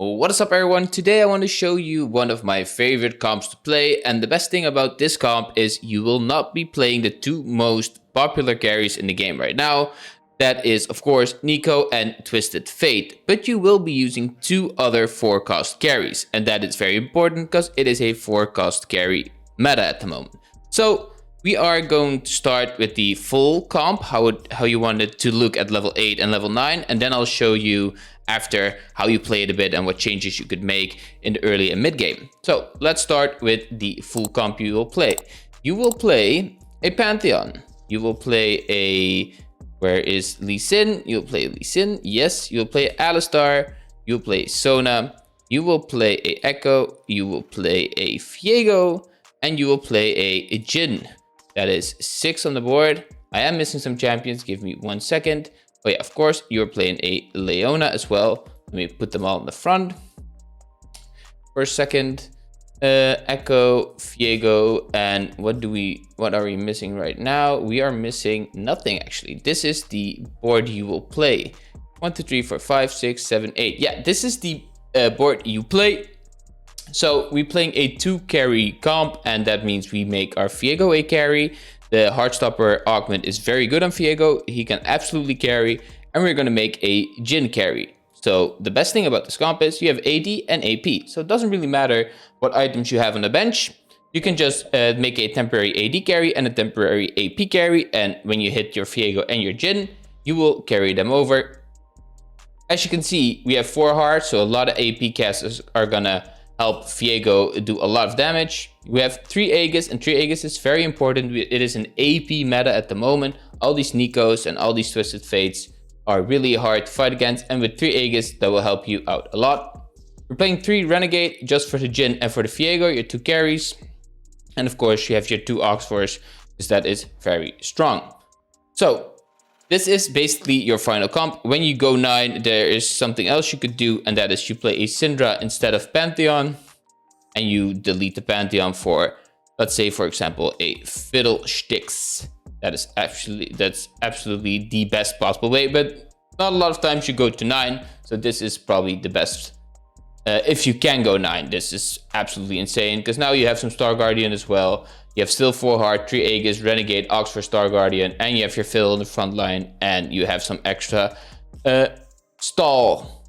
What is up everyone? Today I want to show you one of my favorite comps to play, and the best thing about this comp is you will not be playing the two most popular carries in the game right now. That is of course Neeko and Twisted Fate, but you will be using two other 4-cost carries, and that is very important because it is a 4-cost carry meta at the moment. So we are going to start with the full comp, how you want it to look at level 8 and level 9, and then I'll show you after how you play it a bit and what changes you could make in the early and mid game. So let's start with the full comp you will play. You will play a Pantheon. You will play a... where is Lee Sin? You'll play Lee Sin. Yes, you'll play Alistar. You'll play Sona. You will play a Echo. You will play a Viego. And you will play a Jhin. That is 6 on the board. I am missing some champions. Give me 1 second. Oh yeah, of course, you're playing a Leona as well. Let me put them all in the front. For a second. Echo, Viego, and what are we missing right now? We are missing nothing actually. This is the board you will play. 1, 2, 3, 4, 5, 6, 7, 8. Yeah, this is the board you play. So we're playing a 2-carry comp, and that means we make our Viego a carry. The Heartstopper augment is very good on Viego. He can absolutely carry, and we're gonna make a Jhin carry. So the best thing about this comp is you have AD and AP. So it doesn't really matter what items you have on the bench. You can just make a temporary AD carry and a temporary AP carry. And when you hit your Viego and your Jhin, you will carry them over. As you can see, we have 4 hearts. So a lot of AP casters are gonna help Viego do a lot of damage. We have 3 Aegis, and 3 Aegis is very important. It is an AP meta at the moment. All these Neekos and all these Twisted Fates are really hard to fight against, and with 3 Aegis that will help you out a lot. We're playing 3 Renegade just for the Jhin and for the Viego, your 2 carries. And of course you have your 2 oxforce, because that is very strong. So this is basically your final comp. When you go 9, there is something else you could do, and that is you play a Syndra instead of Pantheon, and you delete the Pantheon for, let's say for example, a Fiddlesticks. That's absolutely the best possible way, but not a lot of times you go to 9, so this is probably the best. If you can go 9, this is absolutely insane, because now you have some Star Guardian as well. You have still 4 heart, 3 Aegis, Renegade, Ox for Star Guardian, and you have your Fiddle in the front line, and you have some extra stall.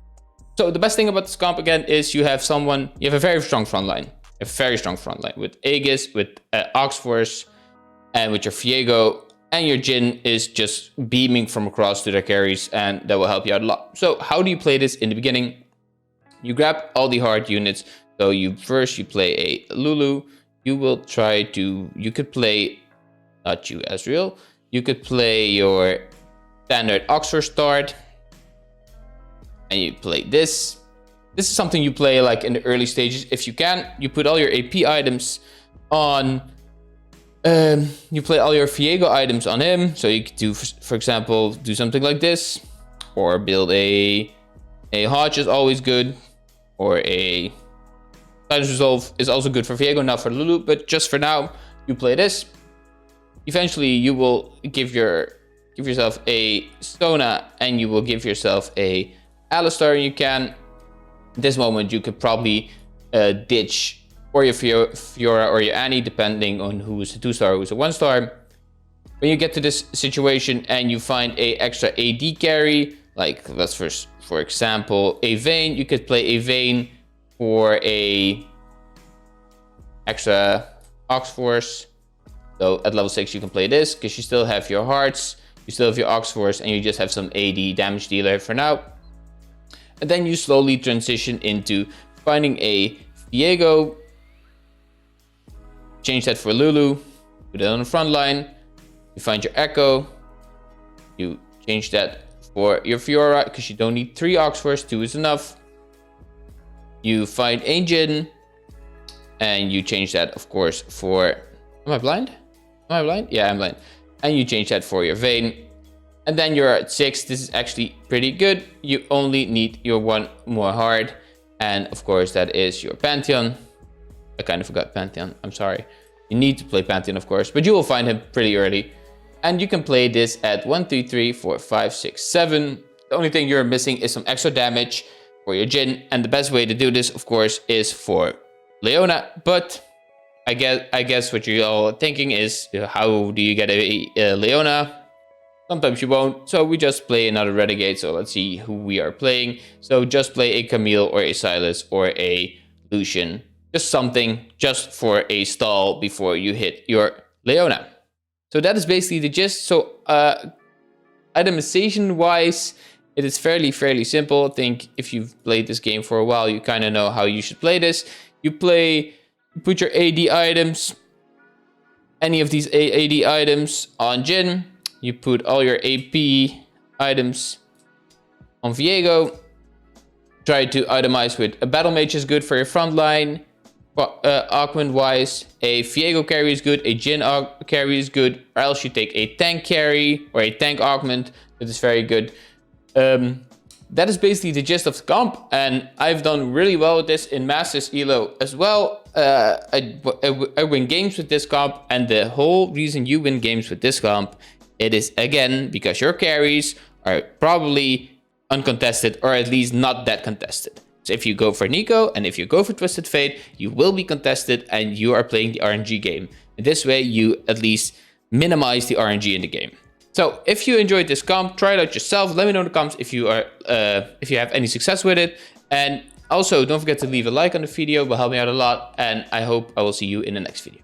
So the best thing about this comp again is you have a very strong front line. A very strong front line with Aegis, with Oxforce, and with your Viego, and your Jhin is just beaming from across to their carries, and that will help you out a lot. So how do you play this in the beginning? You grab all the hard units. So you play a Lulu. You could play, not you Ezreal, you could play your standard Oxford start, and you play this. This is something you play like in the early stages. If you can, you put all your AP items on, you play all your Viego items on him. So you could do, for example, do something like this, or build a Hodge is always good, or a Silence Resolve is also good for Viego, not for Lulu, but just for now, you play this. Eventually, you will give yourself a Sona, and you will give yourself a Alistar, and you can, at this moment, you could probably ditch or your Fiora or your Annie, depending on who is a 2-star, who is a 1-star. When you get to this situation and you find a extra AD carry, like let's for example a Vayne, you could play a Vayne for a extra Oxforce. So at level 6 you can play this, because you still have your hearts, you still have your Oxforce, and you just have some AD damage dealer for now. And then you slowly transition into finding a Viego, change that for Lulu, put it on the front line. You find your Echo, you change that for your Fiora, because you don't need 3 Oxforce, 2 is enough. You find a Jhin, and you change that, of course, for... Am I blind? Am I blind? Yeah, I'm blind. And you change that for your Vayne. And then you're at 6. This is actually pretty good. You only need your 1 more heart. And of course, that is your Pantheon. I kind of forgot Pantheon. I'm sorry. You need to play Pantheon, of course, but you will find him pretty early. And you can play this at 1, 2, 3, 4, 5, 6, 7. The only thing you're missing is some extra damage for your Jhin. And the best way to do this, of course, is for Leona. But I guess what you're all thinking is, how do you get a Leona? Sometimes you won't, so we just play another Renegade. So let's see who we are playing. So just play a Camille or a Sylas or a Lucian. Just something just for a stall before you hit your Leona. So that is basically the gist. So itemization wise, it is fairly simple. I think if you've played this game for a while, you kind of know how you should play this. You put your AD items, any of these AD items on Jhin. You put all your AP items on Viego. Try to itemize with a battle mage is good for your front line. Augment wise, a Viego carry is good, a Jhin carry is good, or else you take a tank carry or a tank augment. That is very good. That is basically the gist of the comp, and I've done really well with this in Masters Elo as well. I win games with this comp, and the whole reason you win games with this comp, it is again because your carries are probably uncontested, or at least not that contested. So if you go for Nico and if you go for Twisted Fate, you will be contested and you are playing the RNG game. In this way, you at least minimize the RNG in the game. So if you enjoyed this comp, try it out yourself. Let me know in the comments if you have any success with it. And also don't forget to leave a like on the video, it will help me out a lot. And I hope I will see you in the next video.